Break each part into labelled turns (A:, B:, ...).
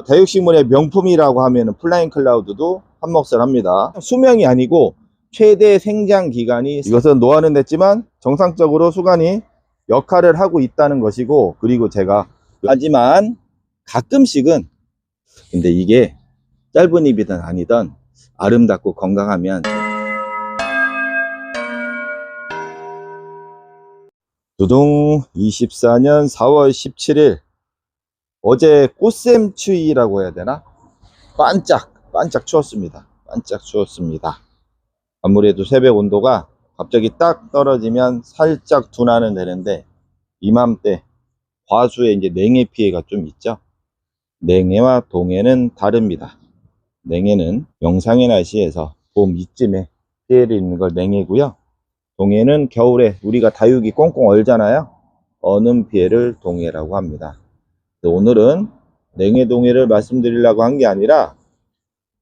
A: 다육식물의 명품이라고 하면 플라잉 클라우드도 한몫을 합니다. 수명이 아니고 최대 생장 기간이, 이것은 노화는 됐지만 정상적으로 수간이 역할을 하고 있다는 것이고, 그리고 제가 하지만 가끔씩은, 근데 이게 짧은 잎이든 아니든 아름답고 건강하면, 두둥 24년 4월 17일 어제 꽃샘추위라고 해야 되나? 반짝 추웠습니다. 반짝 추웠습니다. 아무래도 새벽 온도가 갑자기 딱 떨어지면 살짝 둔화는 되는데, 이맘때 과수에 이제 냉해 피해가 좀 있죠. 냉해와 동해는 다릅니다. 냉해는 영상의 날씨에서 봄 이쯤에 피해를 입는 걸 냉해고요. 동해는 겨울에 우리가 다육이 꽁꽁 얼잖아요. 어는 피해를 동해라고 합니다. 오늘은 냉해 동해를 말씀드리려고 한 게 아니라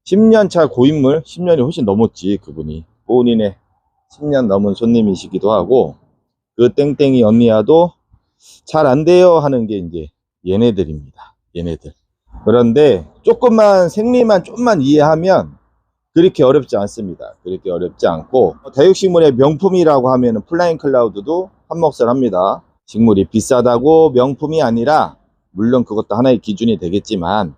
A: 10년차 고인물, 10년이 훨씬 넘었지 그분이. 본인의 10년 넘은 손님이시기도 하고, 그 땡땡이 언니야도 잘 안 돼요 하는 게 이제 얘네들입니다. 얘네들. 그런데 조금만 생리만 좀만 이해하면 그렇게 어렵지 않습니다. 그렇게 어렵지 않고, 다육식물의 명품이라고 하면 플라잉 클라우드도 한몫을 합니다. 식물이 비싸다고 명품이 아니라, 물론 그것도 하나의 기준이 되겠지만,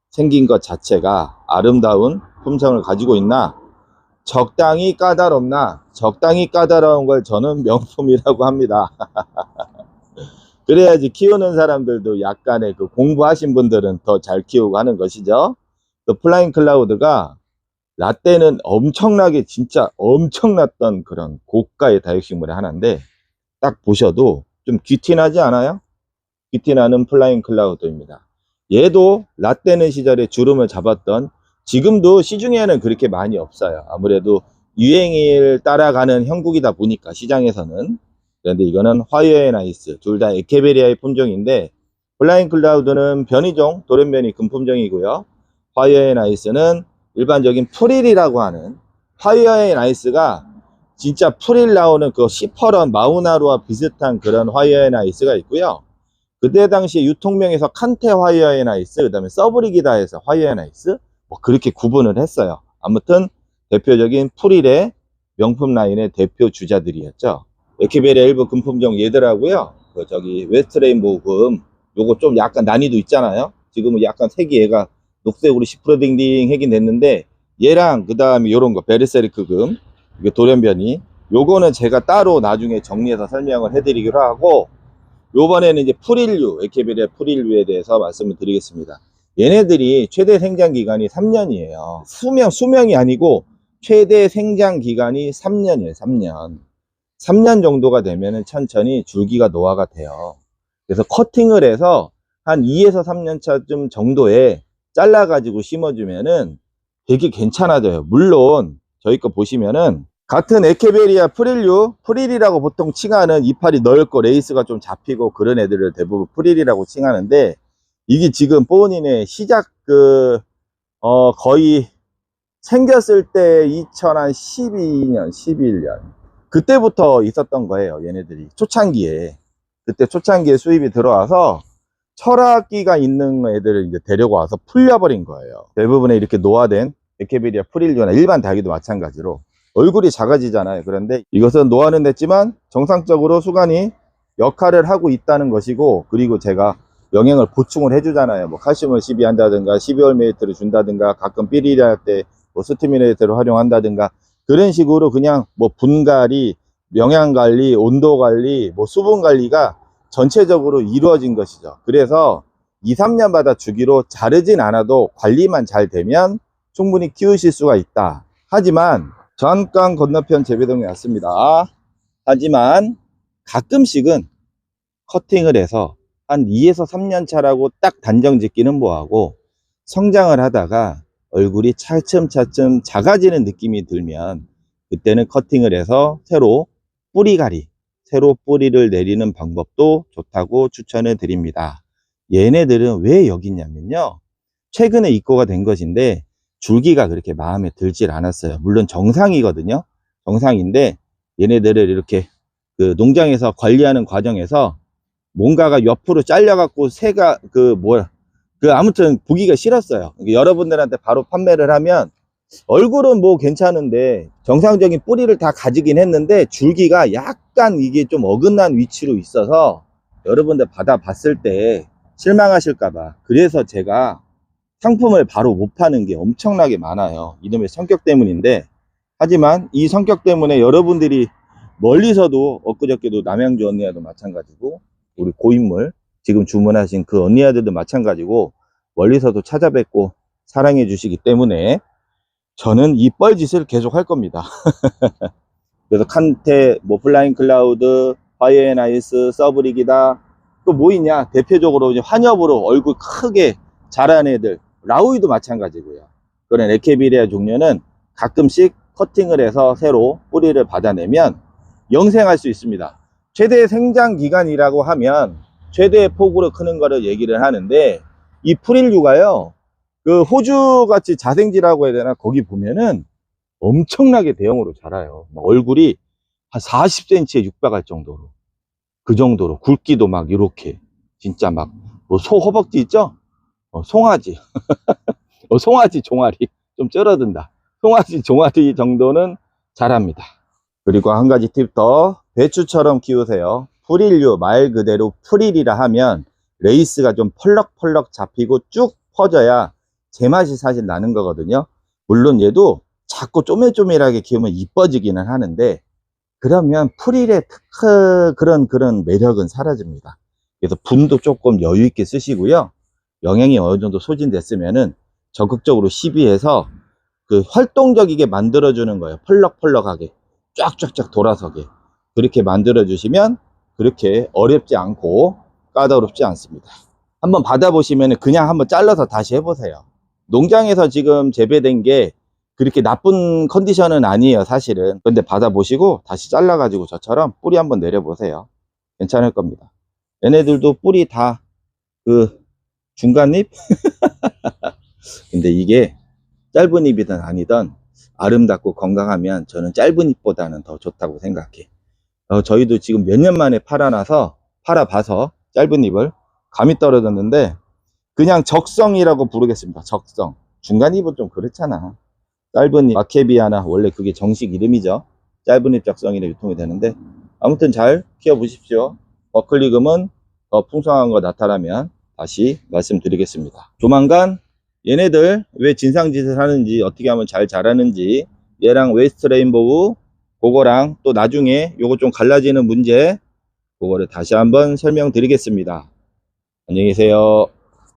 A: 생긴 것 자체가 아름다운 품성을 가지고 있나, 적당히 까다롭나, 적당히 까다로운 걸 저는 명품이라고 합니다. 그래야지 키우는 사람들도 약간의 그 공부하신 분들은 더 잘 키우고 하는 것이죠. 또 플라잉 클라우드가 라떼는 엄청나게 진짜 엄청났던 그런 고가의 다육식물의 하나인데, 딱 보셔도 좀 귀티나지 않아요? 귀티나는 플라잉 클라우드입니다. 얘도 라떼는 시절에 주름을 잡았던, 지금도 시중에는 그렇게 많이 없어요. 아무래도 유행을 따라가는 형국이다 보니까 시장에서는. 그런데 이거는 화이어의 나이스, 둘 다 에케베리아의 품종인데, 플라잉 클라우드는 변이종 돌연변이 금품종이고요. 화이어의 나이스는 일반적인 프릴이라고 하는, 화이어의 나이스가 진짜 프릴 나오는 그 시퍼런 마우나루와 비슷한 그런 화이어의 나이스가 있고요. 그때 당시에 유통명에서 칸테 화이어의 나이스, 그 다음에 서브리기다 해서 화이어의 나이스, 뭐 그렇게 구분을 했어요. 아무튼 대표적인 프릴의 명품 라인의 대표 주자들이었죠. 에케베리아 일부 금품종 얘들하고요, 그 저기 웨스트 레인보우 금, 요거 좀 약간 난이도 있잖아요. 지금은 약간 색이 얘가 녹색으로 시프로딩딩 하긴 됐는데, 얘랑 그 다음에 요런 거 베르세르크 금, 이게 돌연변이, 요거는 제가 따로 나중에 정리해서 설명을 해드리기로 하고, 요번에는 이제 프릴류, 에케베리아 프릴류에 대해서 말씀을 드리겠습니다. 얘네들이 최대 생장 기간이 3년이에요. 수명이 아니고 최대 생장 기간이 3년이에요. 3년 정도가 되면은 천천히 줄기가 노화가 돼요. 그래서 커팅을 해서 한 2에서 3년 차쯤 정도에 잘라 가지고 심어주면은 되게 괜찮아져요. 물론 저희 거 보시면은 같은 에케베리아 프릴류, 프릴이라고 보통 칭하는, 이파리 넓고 레이스가 좀 잡히고 그런 애들을 대부분 프릴이라고 칭하는데, 이게 지금 본인의 시작 거의 생겼을 때 2012년 11년 그때부터 있었던 거예요. 얘네들이 초창기에, 그때 초창기에 수입이 들어와서 철학기가 있는 애들을 이제 데려와서 풀려버린 거예요. 대부분의 이렇게 노화된 에케베리아 프릴류나 일반 다육이도 마찬가지로 얼굴이 작아지잖아요. 그런데 이것은 노화는 됐지만 정상적으로 수간이 역할을 하고 있다는 것이고, 그리고 제가 영양을 보충을 해주잖아요. 뭐 칼슘을 시비한다든가 12월 메이트를 준다든가, 가끔 삐리할 때 뭐 스티뮬레이터를 활용한다든가, 그런 식으로 그냥 뭐 분갈이, 영양관리, 온도관리, 뭐 수분관리가 전체적으로 이루어진 것이죠. 그래서 2, 3년마다 주기로 자르진 않아도 관리만 잘 되면 충분히 키우실 수가 있다. 하지만 잠깐 건너편 재배동에 왔습니다. 하지만 가끔씩은 커팅을 해서 한 2에서 3년 차라고 딱 단정 짓기는 뭐하고, 성장을 하다가 얼굴이 차츰차츰 작아지는 느낌이 들면 그때는 커팅을 해서 새로 뿌리를 내리는 방법도 좋다고 추천을 드립니다. 얘네들은 왜 여기 있냐면요, 최근에 입고가 된 것인데 줄기가 그렇게 마음에 들질 않았어요. 물론 정상이거든요. 정상인데 얘네들을 이렇게 그 농장에서 관리하는 과정에서 뭔가가 옆으로 잘려 갖고 새가 아무튼 보기가 싫었어요. 여러분들한테 바로 판매를 하면 얼굴은 뭐 괜찮은데 정상적인 뿌리를 다 가지긴 했는데 줄기가 약간 이게 좀 어긋난 위치로 있어서 여러분들 받아봤을 때 실망하실까봐, 그래서 제가 상품을 바로 못 파는 게 엄청나게 많아요. 이놈의 성격 때문인데, 하지만 이 성격 때문에 여러분들이 멀리서도, 엊그저께도 남양주 언니와도 마찬가지고, 우리 고인물 지금 주문하신 그 언니아들도 마찬가지고 멀리서도 찾아뵙고 사랑해 주시기 때문에 저는 이 뻘짓을 계속 할 겁니다. 그래서 칸테, 뭐 플라잉 클라우드, 파이어 앤 아이스, 서브릭이다. 또 뭐 있냐? 대표적으로 이제 환엽으로 얼굴 크게 자란 애들, 라우이도 마찬가지고요. 그런 에케비리아 종류는 가끔씩 커팅을 해서 새로 뿌리를 받아내면 영생할 수 있습니다. 최대 생장 기간이라고 하면 최대의 폭으로 크는 거를 얘기를 하는데, 이 프릴류가요, 그 호주같이 자생지라고 해야 되나, 거기 보면은 엄청나게 대형으로 자라요. 얼굴이 한 40cm에 육박할 정도로, 그 정도로 굵기도 막 이렇게 진짜 막 뭐 소 허벅지 있죠? 송아지 송아지 종아리 좀 줄어든다. 송아지 종아리 정도는 자랍니다. 그리고 한 가지 팁 더, 배추처럼 키우세요. 프릴류, 말 그대로 프릴이라 하면 레이스가 좀 펄럭펄럭 잡히고 쭉 퍼져야 제맛이 사실 나는 거거든요. 물론 얘도 자꾸 쪼밀쪼밀하게 키우면 이뻐지기는 하는데, 그러면 프릴의 그런 매력은 사라집니다. 그래서 분도 조금 여유 있게 쓰시고요. 영양이 어느 정도 소진됐으면은 적극적으로 시비해서 그 활동적이게 만들어주는 거예요. 펄럭펄럭하게 쫙쫙쫙 돌아서게 그렇게 만들어 주시면 그렇게 어렵지 않고 까다롭지 않습니다. 한번 받아보시면 그냥 한번 잘라서 다시 해보세요. 농장에서 지금 재배된 게 그렇게 나쁜 컨디션은 아니에요, 사실은. 근데 받아보시고 다시 잘라 가지고 저처럼 뿌리 한번 내려보세요. 괜찮을 겁니다. 얘네들도 뿌리 다 그 중간잎 근데 이게 짧은 잎이든 아니든 아름답고 건강하면 저는 짧은 잎보다는 더 좋다고 생각해. 저희도 지금 몇 년 만에 팔아봐서 짧은 잎을 감이 떨어졌는데, 그냥 적성이라고 부르겠습니다. 적성. 중간 잎은 좀 그렇잖아. 짧은 잎, 마케비아나, 원래 그게 정식 이름이죠. 짧은 잎 적성이라 유통이 되는데, 아무튼 잘 키워보십시오. 버클리금은 더 풍성한 거 나타나면 다시 말씀드리겠습니다. 조만간 얘네들 왜 진상짓을 하는지, 어떻게 하면 잘 자라는지, 얘랑 웨스트 레인보우 그거랑 또 나중에 요거 좀 갈라지는 문제, 그거를 다시 한번 설명드리겠습니다. 안녕히 계세요.